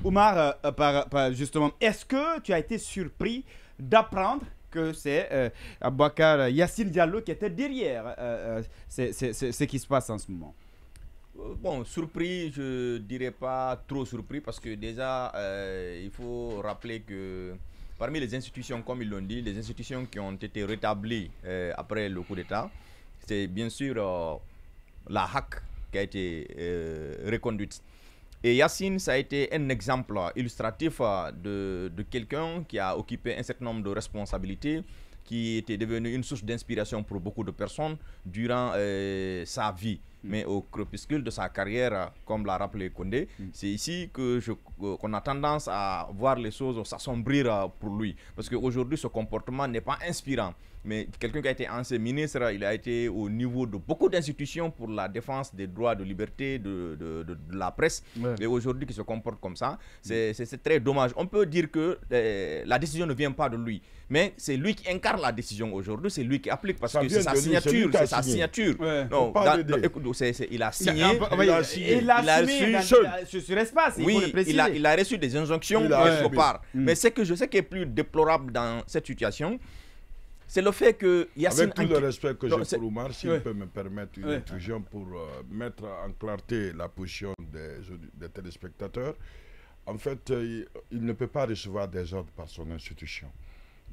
Oumar, justement, est-ce que tu as été surpris d'apprendre que c'est Aboubacar Yassine Diallo qui était derrière ce qui se passe en ce moment? Bon, surpris, je dirais pas trop surpris parce que déjà, il faut rappeler que parmi les institutions, comme ils l'ont dit, les institutions qui ont été rétablies après le coup d'État, c'est bien sûr la HAC qui a été reconduite. Et Yassine, ça a été un exemple illustratif de quelqu'un qui a occupé un certain nombre de responsabilités, qui était devenu une source d'inspiration pour beaucoup de personnes durant sa vie. Mais au crépuscule de sa carrière, comme l'a rappelé Condé, c'est ici qu'on a tendance à voir les choses s'assombrir pour lui. Parce qu'aujourd'hui, ce comportement n'est pas inspirant. Mais quelqu'un qui a été ancien ministre, il a été au niveau de beaucoup d'institutions pour la défense des droits de liberté de la presse. Ouais. Et aujourd'hui, qui se comporte comme ça, c'est très dommage. On peut dire que la décision ne vient pas de lui. Mais c'est lui qui incarne la décision aujourd'hui, c'est lui qui applique parce que c'est sa signature. C'est sa signature. Ouais. Non, écoute, il a signé. Il a signé sur espace. Oui, il a reçu des injonctions quelque part. Mais ce que je sais qui est plus déplorable dans cette situation, c'est le fait que Yassine... Avec tout le respect que j'ai pour Oumar, s'il peut me permettre une intrusion pour mettre en clarté la position des téléspectateurs, en fait, il ne peut pas recevoir des ordres par son institution.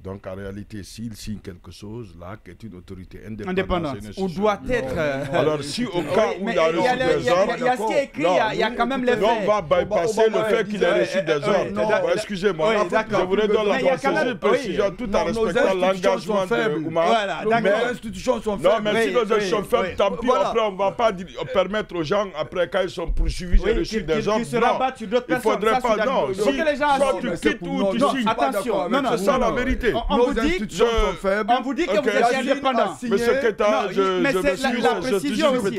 Donc, en réalité, s'il signe quelque chose, là, qui est une autorité indépendante, ou doit être... Alors, si au cas où il a reçu des ordres... Il y a ce qui est écrit, il y a quand même les faits. Non, on va bypasser le fait qu'il ait reçu des ordres. Excusez-moi, je voudrais donner la précision tout en respectant l'engagement de Oumar. Nos institutions sont faibles. Non, mais si nos institutions sont faibles, tant pis, après, on ne va pas permettre aux gens, après, quand ils sont poursuivis, j'ai reçu des ordres. Non, il ne faudrait pas, non. Si tu quittes ou tu signes, attention, c'est ça la vérité. On vous dit que vous êtes indépendant. Mais c'est la précision aussi.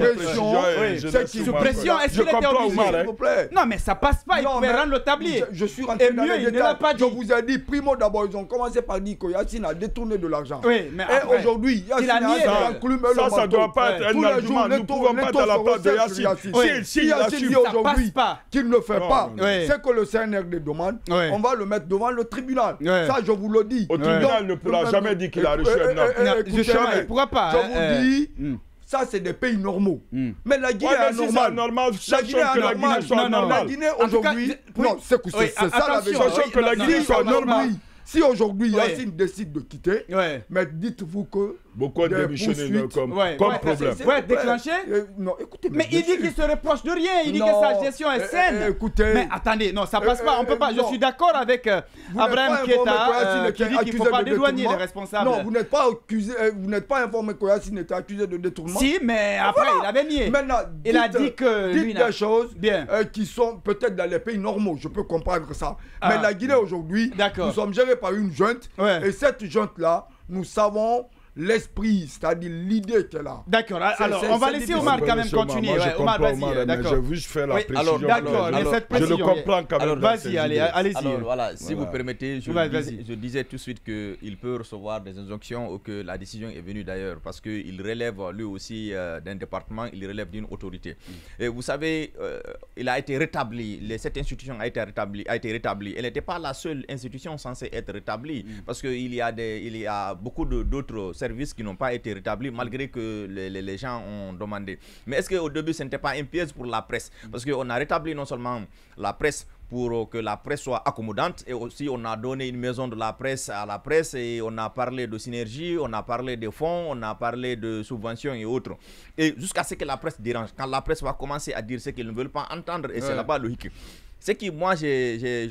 Sous pression, est-ce qu'il était obligé? Non, mais ça passe pas, il pouvait rendre le tablier. Je suis rentré dans les détails. Je vous ai dit, primo d'abord, ils ont commencé par dire que Yassine a détourné de l'argent. Oui, mais et aujourd'hui, Yassine a inclus le ça ne doit pas être un argument. Nous ne pouvons pas dans la part de Yassine. Si Yassine dit aujourd'hui qu'il ne fait pas ce que le CNRD demande, on va le mettre devant le tribunal. Ça, je vous le dis. Au tribunal ne pourra jamais dire qu'il a reçu un ordre. Pourquoi pas? Je vous dis, ça c'est des pays normaux. Mais la Guinée est normale. La Guinée est normale. La Guinée aujourd'hui, non, c'est ça la vérité. Que la Guinée soit normale. Si aujourd'hui Yassine décide de quitter, mais dites-vous que beaucoup ont démissionné comme problème. Déclenché. Non, écoutez. Mais il dit qu'il se reproche de rien. Il dit que sa gestion est saine. Écoutez. Mais attendez, non, ça passe pas. On peut pas. Je suis d'accord avec Abraham Keita qui dit qu'il ne faut pas dédouaner les responsables. Non, vous n'êtes pas accusé. Vous n'êtes pas informé que Yassine était accusé de détournement. Si, mais après il avait nié. Maintenant, il a dit que lui des choses qui sont peut-être dans les pays normaux. Je peux comprendre ça. Mais la Guinée aujourd'hui, nous sommes gérés par une junte. Et cette junte là, nous savons l'esprit, c'est-à-dire l'idée qu'elle est là. D'accord, alors on va laisser Omar quand même continuer. Omar, vas-y, d'accord. Je veux juste faire la précision. D'accord, je le comprends quand même. Vas-y, allez-y. Alors voilà, si vous permettez, je disais tout de suite qu'il peut recevoir des injonctions ou que la décision est venue d'ailleurs parce qu'il relève lui aussi d'un département, il relève d'une autorité. Et vous savez, il a été rétabli, cette institution a été rétablie. Elle n'était pas la seule institution censée être rétablie parce qu'il y a beaucoup d'autres services qui n'ont pas été rétablis malgré que les gens ont demandé. Mais est-ce qu'au début ce n'était pas un piège pour la presse? Parce qu'on a rétabli non seulement la presse pour que la presse soit accommodante et aussi on a donné une maison de la presse à la presse et on a parlé de synergie, on a parlé de fonds, on a parlé de subventions et autres. Et jusqu'à ce que la presse dérange. Quand la presse va commencer à dire ce qu'ils ne veulent pas entendre et c'est là-bas le hic. Ce qui, moi,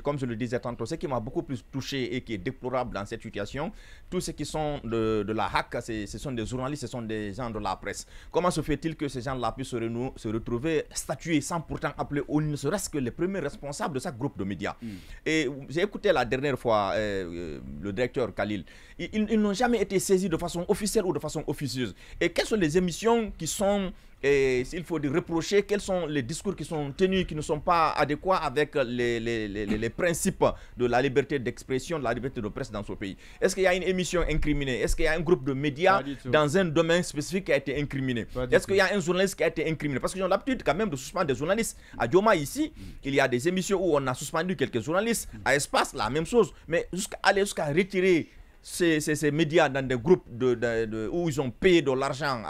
comme je le disais tantôt, ce qui m'a beaucoup plus touché et qui est déplorable dans cette situation, tous ceux qui sont de la HAC, ce sont des journalistes, ce sont des gens de la presse. Comment se fait-il que ces gens-là puissent se retrouver statués sans pourtant appeler au ne serait-ce que les premiers responsables de chaque groupe de médias? Et j'ai écouté la dernière fois le directeur Khalil. Ils n'ont jamais été saisis de façon officielle ou de façon officieuse. Et quelles sont les émissions qui sont s'il faut reprocher, quels sont les discours qui sont tenus, qui ne sont pas adéquats avec les principes de la liberté d'expression, de la liberté de presse dans ce pays. Est-ce qu'il y a une émission incriminée? Est-ce qu'il y a un groupe de médias dans un domaine spécifique qui a été incriminé? Est-ce qu'il y a un journaliste qui a été incriminé? Parce qu'ils ont l'habitude quand même de suspendre des journalistes. À Dioma ici, il y a des émissions où on a suspendu quelques journalistes. À Espace, la même chose. Mais jusqu'à retirer ces médias dans des groupes où ils ont payé de l'argent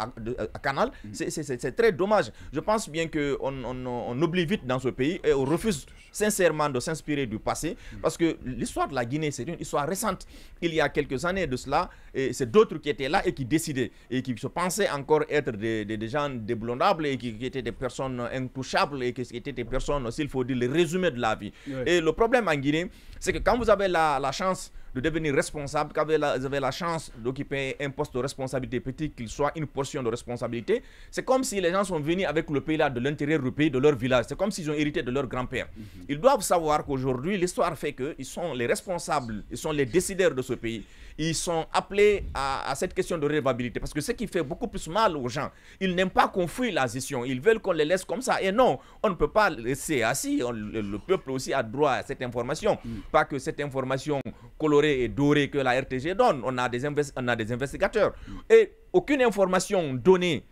à Canal, c'est très dommage. Je pense bien qu'on oublie vite dans ce pays et on refuse sincèrement de s'inspirer du passé, parce que l'histoire de la Guinée, c'est une histoire récente. Il y a quelques années de cela, c'est d'autres qui étaient là et qui décidaient et qui se pensaient encore être des gens déblondables et qui étaient des personnes intouchables et qui étaient des personnes, s'il faut dire, le résumé de la vie. Et le problème en Guinée, c'est que quand vous avez la chance de devenir responsable, quand vous avez la chance d'occuper un poste de responsabilité, petit qu'il soit une portion de responsabilité, c'est comme si les gens sont venus avec le pays là de l'intérieur du pays, de leur village. C'est comme s'ils ont hérité de leur grand-père. Ils doivent savoir qu'aujourd'hui, l'histoire fait qu'ils sont les responsables, ils sont les décideurs de ce pays. Ils sont appelés à cette question de redevabilité. Parce que ce qui fait beaucoup plus mal aux gens, ils n'aiment pas qu'on fuit la gestion. Ils veulent qu'on les laisse comme ça. Et non, on ne peut pas rester assis. Le peuple aussi a droit à cette information. Pas que cette information colorée et dorée que la RTG donne. On a des investigateurs. Et aucune information donnée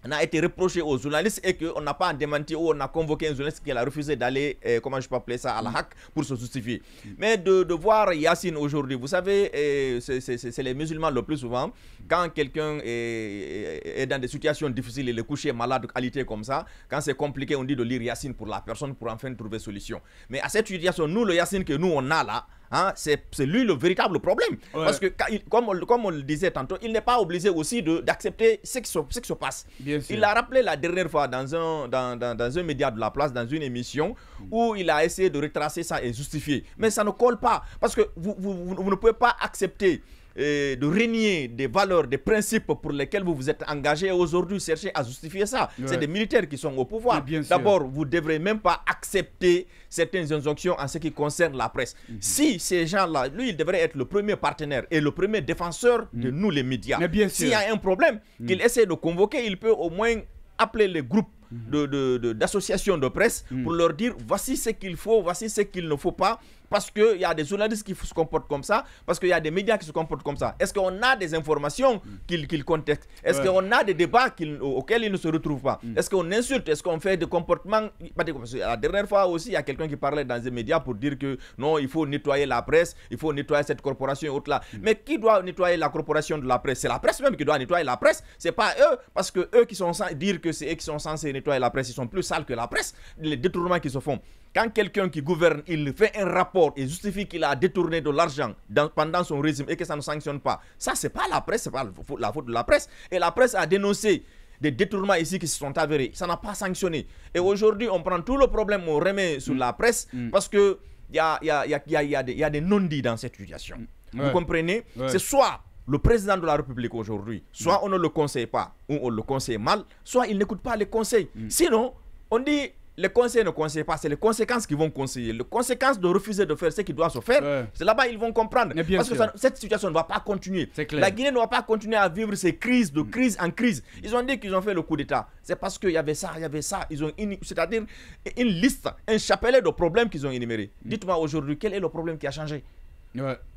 n'a été reproché aux journalistes et qu'on n'a pas démenti ou on a convoqué un journaliste qui a refusé d'aller, comment je peux appeler ça, à la HAC pour se justifier. Mais de voir Yacine aujourd'hui, vous savez, c'est les musulmans le plus souvent, quand quelqu'un est dans des situations difficiles, il est couché malade de qualité comme ça, quand c'est compliqué, on dit de lire Yacine pour la personne pour enfin trouver solution. Mais à cette situation, nous, le Yacine que nous on a là, hein, c'est lui le véritable problème. Parce que, comme on le disait tantôt, il n'est pas obligé aussi d'accepter ce qui se passe. Il a rappelé la dernière fois dans un média de la place, dans une émission, où il a essayé de retracer ça et justifier. Mais ça ne colle pas. Parce que vous ne pouvez pas accepter de renier des valeurs, des principes pour lesquels vous vous êtes engagé et aujourd'hui chercher à justifier ça. C'est des militaires qui sont au pouvoir. D'abord, vous ne devrez même pas accepter certaines injonctions en ce qui concerne la presse. Si ces gens-là, lui, il devrait être le premier partenaire et le premier défenseur de nous, les médias. S'il y a un problème, qu'il essaie de convoquer, il peut au moins appeler les groupes d'associations de presse pour leur dire voici ce qu'il faut, voici ce qu'il ne faut pas, parce qu'il y a des journalistes qui se comportent comme ça, parce qu'il y a des médias qui se comportent comme ça. Est-ce qu'on a des informations qu'ils contestent? Est-ce qu'on a des débats auxquels ils ne se retrouvent pas? Est-ce qu'on insulte? Est-ce qu'on fait des comportements? La dernière fois aussi, il y a quelqu'un qui parlait dans les médias pour dire que non, il faut nettoyer la presse, il faut nettoyer cette corporation et autres là. Mais qui doit nettoyer la corporation de la presse? C'est la presse même qui doit nettoyer la presse. C'est pas eux, parce que eux qui sont dire que c'est eux qui sont censés nettoyer la presse, ils sont plus sales que la presse. Les détournements qui se font. Quand quelqu'un qui gouverne, il fait un rapport et justifie qu'il a détourné de l'argent pendant son régime et que ça ne sanctionne pas, ça c'est pas la presse, c'est pas la faute de la presse. Et la presse a dénoncé des détournements ici qui se sont avérés. Ça n'a pas sanctionné. Et aujourd'hui, on prend tout le problème, on remet sur la presse parce que il y a des non-dits dans cette situation. Vous comprenez? C'est soit le président de la République aujourd'hui, soit on ne le conseille pas ou on le conseille mal, soit il n'écoute pas les conseils. Sinon, on dit les conseils ne conseillent pas, c'est les conséquences qui vont conseiller. Les conséquences de refuser de faire ce qui doit se faire, c'est là-bas ils vont comprendre. Parce que cette situation ne va pas continuer. La Guinée ne va pas continuer à vivre ces crises de crise en crise. Ils ont dit qu'ils ont fait le coup d'État. C'est parce qu'il y avait ça, il y avait ça. C'est-à-dire une liste, un chapelet de problèmes qu'ils ont énumérés. Dites-moi aujourd'hui, quel est le problème qui a changé?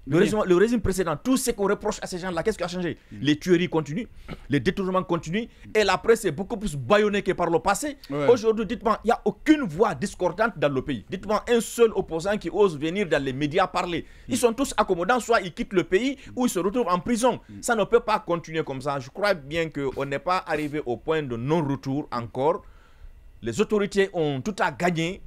Le régime précédent, tout ce qu'on reproche à ces gens-là, qu'est-ce qui a changé? Les tueries continuent, les détournements continuent et la presse est beaucoup plus bâillonnée que par le passé. Aujourd'hui, dites-moi, il n'y a aucune voix discordante dans le pays. Dites-moi un seul opposant qui ose venir dans les médias parler. Ils sont tous accommodants, soit ils quittent le pays ou ils se retrouvent en prison. Ça ne peut pas continuer comme ça. Je crois bien qu'on n'est pas arrivé au point de non-retour encore. Les autorités ont tout à gagner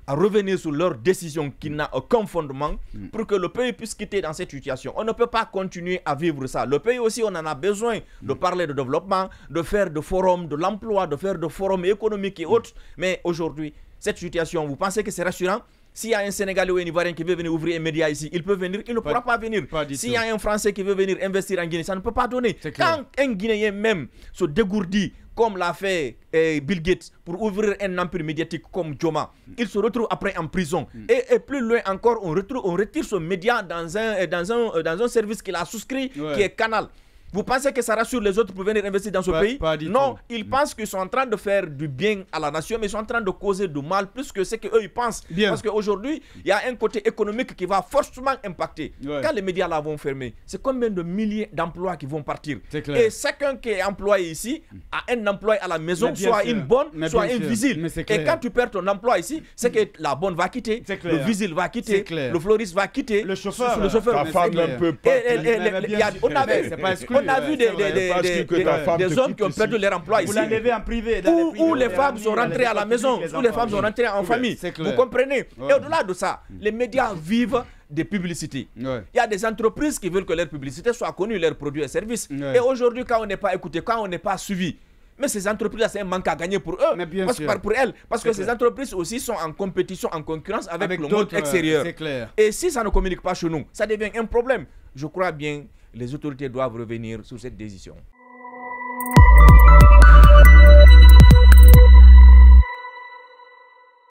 à revenir sur leur décision qui n'a aucun fondement pour que le pays puisse quitter dans cette situation. On ne peut pas continuer à vivre ça. Le pays aussi, on en a besoin de parler de développement, de faire des forums de l'emploi, de faire des forums économiques et autres. Mais aujourd'hui, cette situation, vous pensez que c'est rassurant? S'il y a un Sénégalais ou un Ivoirien qui veut venir ouvrir un média ici, il peut venir, il ne pourra pas venir. S'il y a un Français qui veut venir investir en Guinée, ça ne peut pas donner. Quand un Guinéen même se dégourdit, comme l'a fait Bill Gates, pour ouvrir un empire médiatique comme Dioma, il se retrouve après en prison. Et plus loin encore, on retire ce média dans un service qu'il a souscrit, qui est Canal. Vous pensez que ça rassure les autres pour venir investir dans ce pays? Non, ils pensent qu'ils sont en train de faire du bien à la nation, mais ils sont en train de causer du mal plus que ce qu'eux ils pensent. Parce qu'aujourd'hui, il y a un côté économique qui va forcément impacter. Quand les médias là vont fermer, c'est combien de milliers d'emplois qui vont partir? Et chacun qui est employé ici a un emploi à la maison, soit une bonne, soit une visile. Et quand tu perds ton emploi ici, c'est que la bonne va quitter, le visile va quitter, le floriste va quitter, le chauffeur. Ta femme ne peut pas. On a vu des hommes qui ont perdu leur emploi ici. Vous l'avez en privé. Où les femmes sont rentrées à la maison, où les femmes sont rentrées en famille. Vous comprenez? Et au-delà de ça, les médias vivent des publicités. Il y a des entreprises qui veulent que leur publicité soit connue, leurs produits et services. Et aujourd'hui, quand on n'est pas écouté, quand on n'est pas suivi, mais ces entreprises-là, c'est un manque à gagner pour eux, pour elles. Parce que ces entreprises aussi sont en compétition, en concurrence avec le monde extérieur. Et si ça ne communique pas chez nous, ça devient un problème. Je crois bien que les autorités doivent revenir sur cette décision.